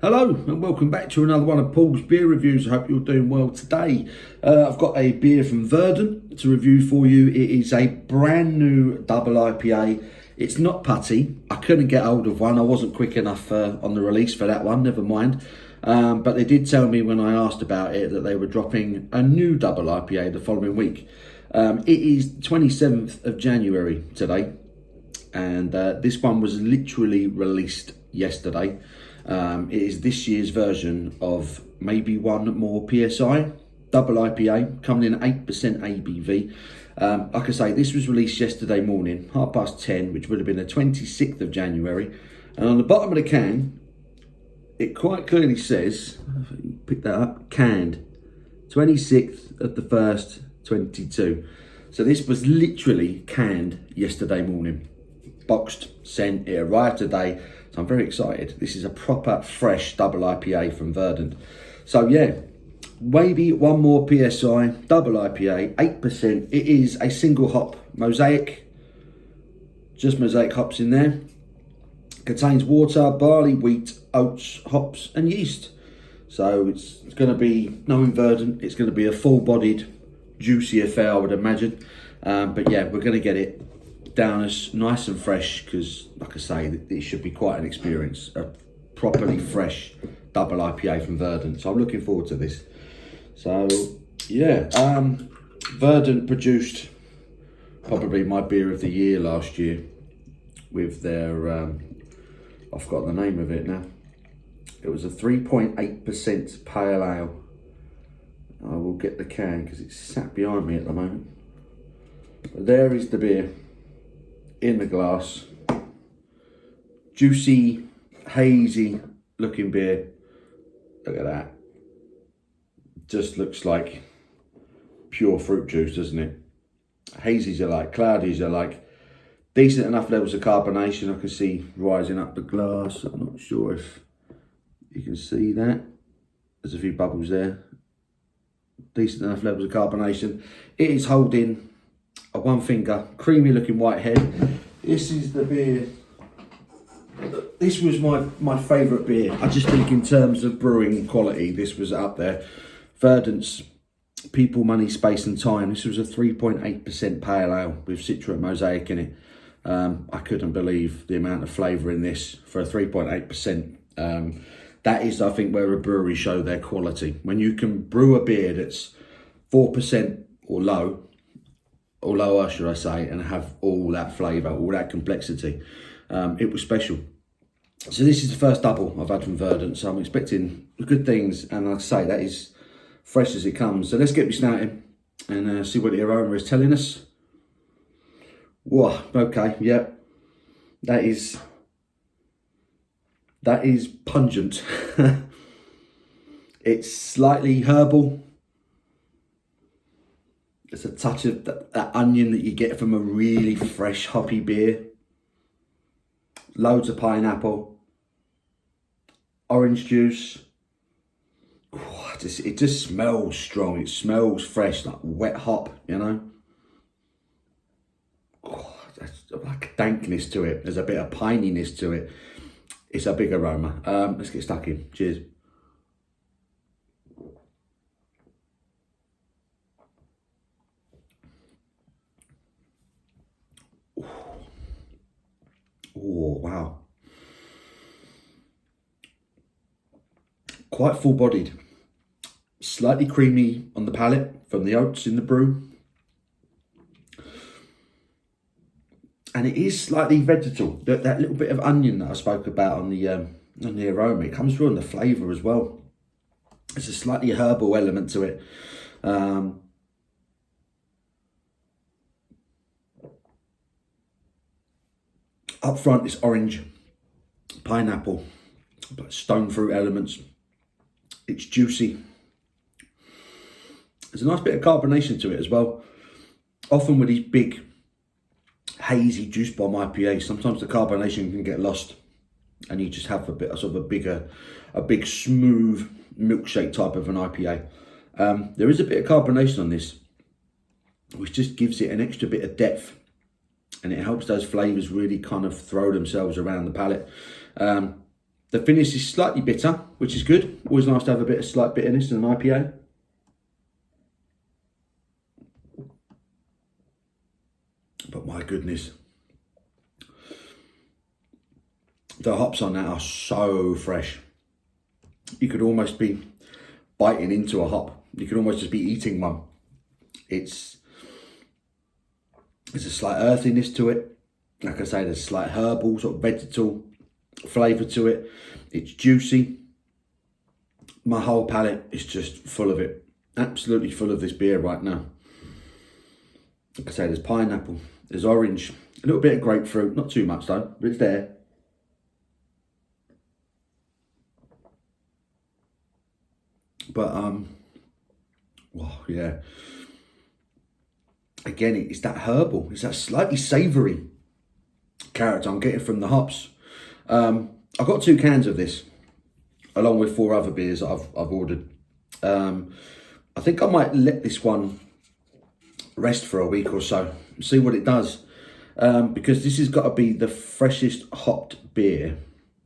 Hello and welcome back to another one of Paul's beer reviews. I hope you're doing well today. I've got a beer from Verdant to review for you. It is a brand new double IPA. It's not putty. I couldn't get hold of one. I wasn't quick enough on the release for that one, never mind. But they did tell me when I asked about it that they were dropping a new double IPA the following week. It is 27th of January today. And this one was literally released yesterday. It is this year's version of maybe one more PSI, double IPA, coming in at 8% ABV. Like I say, this was released yesterday morning, 10:30, which would have been the 26th of January. And on the bottom of the can, it quite clearly says, if I can pick that up, canned, 26th of the 1st, 22. So this was literally canned yesterday morning. Boxed, sent, it arrived today. So I'm very excited. This is a proper fresh double IPA from Verdant. So yeah, maybe one more PSI, double IPA, 8%. It is a single hop mosaic, just mosaic hops in there. Contains water, barley, wheat, oats, hops and yeast. So it's going to be, knowing Verdant, it's going to be a full-bodied, juicy affair, I would imagine. But yeah, we're going to get it down as nice and fresh because, like I say, it should be quite an experience. A properly fresh double IPA from Verdant. So I'm looking forward to this. So yeah, Verdant produced probably my beer of the year last year with their, I forgot the name of it now. It was a 3.8% pale ale. I will get the can because it's sat behind me at the moment. But there is the beer in the glass. Juicy, hazy looking beer. Look at that. Just looks like pure fruit juice, doesn't it? Hazies are like, cloudies are like, decent enough levels of carbonation I can see rising up the glass. I'm not sure if you can see that. There's a few bubbles there. Decent enough levels of carbonation. It is holding a one finger, creamy looking white head. This is the beer. This was my favourite beer. I just think in terms of brewing quality, this was up there. Verdant's People, Money, Space and Time. This was a 3.8% pale ale with Citra Mosaic in it. I couldn't believe the amount of flavour in this for a 3.8%. That is, I think, where a brewery show their quality. When you can brew a beer that's 4% or lower, should I say, and have all that flavour, all that complexity. It was special. So this is the first double I've had from Verdant, so I'm expecting good things, and like I say, that is fresh as it comes. So let's get me started and see what the aroma is telling us. Whoa, okay, yeah, that is pungent. It's slightly herbal. There's a touch of that onion that you get from a really fresh hoppy beer. Loads of pineapple. Orange juice. Oh, it just smells strong. It smells fresh, like wet hop, you know. Oh, there's like a dankness to it. There's a bit of pininess to it. It's a big aroma. Let's get stuck in. Cheers. Oh, wow. Quite full-bodied. Slightly creamy on the palate from the oats in the brew. And it is slightly vegetal. That little bit of onion that I spoke about on the aroma, it comes through on the flavour as well. It's a slightly herbal element to it. Up front, it's orange, pineapple, stone fruit elements. It's juicy. There's a nice bit of carbonation to it as well. Often with these big, hazy juice bomb IPAs, sometimes the carbonation can get lost, and you just have a bit of sort of a big smooth milkshake type of an IPA. There is a bit of carbonation on this, which just gives it an extra bit of depth. And it helps those flavours really kind of throw themselves around the palate. The finish is slightly bitter, which is good. Always nice to have a bit of slight bitterness in an IPA. But my goodness, the hops on that are so fresh. You could almost be biting into a hop. You could almost just be eating one. There's a slight earthiness to it. Like I say, there's a slight herbal, sort of vegetal flavour to it. It's juicy. My whole palate is just full of it. Absolutely full of this beer right now. Like I say, there's pineapple, there's orange, a little bit of grapefruit, not too much though, but it's there. But well, yeah. Again, it's that herbal, it's that slightly savoury character I'm getting from the hops. I've got 2 cans of this, along with 4 other beers that I've ordered. I think I might let this one rest for a week or so, see what it does. Because this has got to be the freshest hopped beer.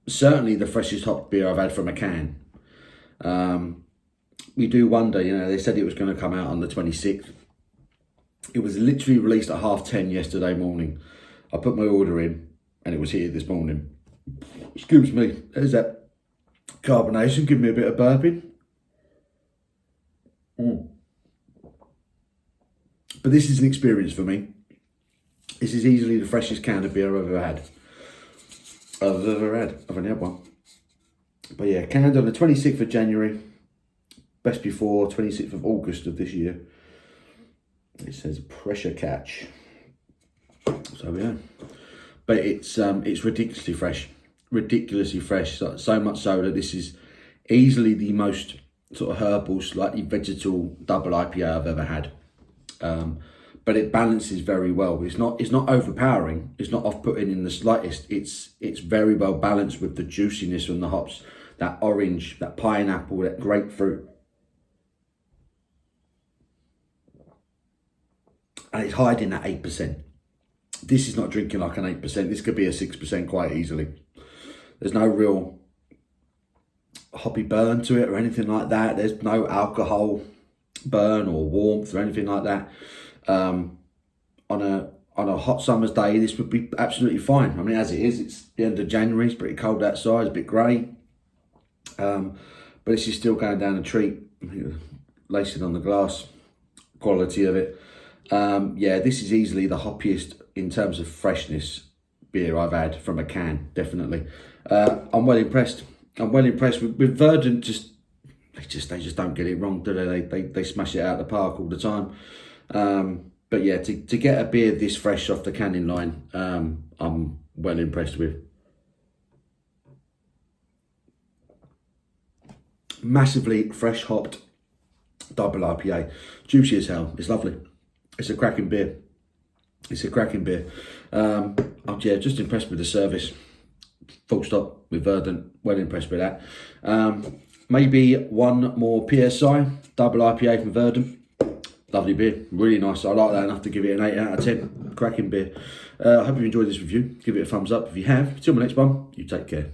Certainly the freshest hopped beer I've had from a can. We do wonder, you know, they said it was going to come out on the 26th. It was literally released at 10:30 yesterday morning. I put my order in and it was here this morning. Excuse me, there's that carbonation, give me a bit of burping. But this is an experience for me. This is easily the freshest can of beer I've ever had. I've only had one. But yeah, canned on the 26th of January. Best before 26th of August of this year. It says pressure catch. So yeah. But it's ridiculously fresh. Ridiculously fresh. So much so that this is easily the most sort of herbal, slightly vegetal double IPA I've ever had. But it balances very well. It's not overpowering. It's not off-putting in the slightest. It's very well balanced with the juiciness from the hops, that orange, that pineapple, that grapefruit, and it's hiding at 8%. This is not drinking like an 8%. This could be a 6% quite easily. There's no real hoppy burn to it or anything like that. There's no alcohol burn or warmth or anything like that. On a hot summer's day, this would be absolutely fine. I mean, as it is, it's the end of January. It's pretty cold outside. It's a bit grey. But this is still going down a treat. Lacing on the glass. Quality of it. Yeah, this is easily the hoppiest in terms of freshness beer I've had from a can, definitely. I'm well impressed. I'm well impressed with Verdant. They just don't get it wrong, do they? They smash it out of the park all the time. But yeah, to get a beer this fresh off the canning line, I'm well impressed with. Massively fresh hopped double IPA, juicy as hell. It's lovely. It's a cracking beer. It's a cracking beer. I'm just impressed with the service. Full stop with Verdant. Well impressed with that. Maybe one more PSI double IPA from Verdant. Lovely beer, really nice. I like that enough to give it an 8 out of 10. Cracking beer. I hope you enjoyed this review. Give it a thumbs up if you have. Till my next one, you take care.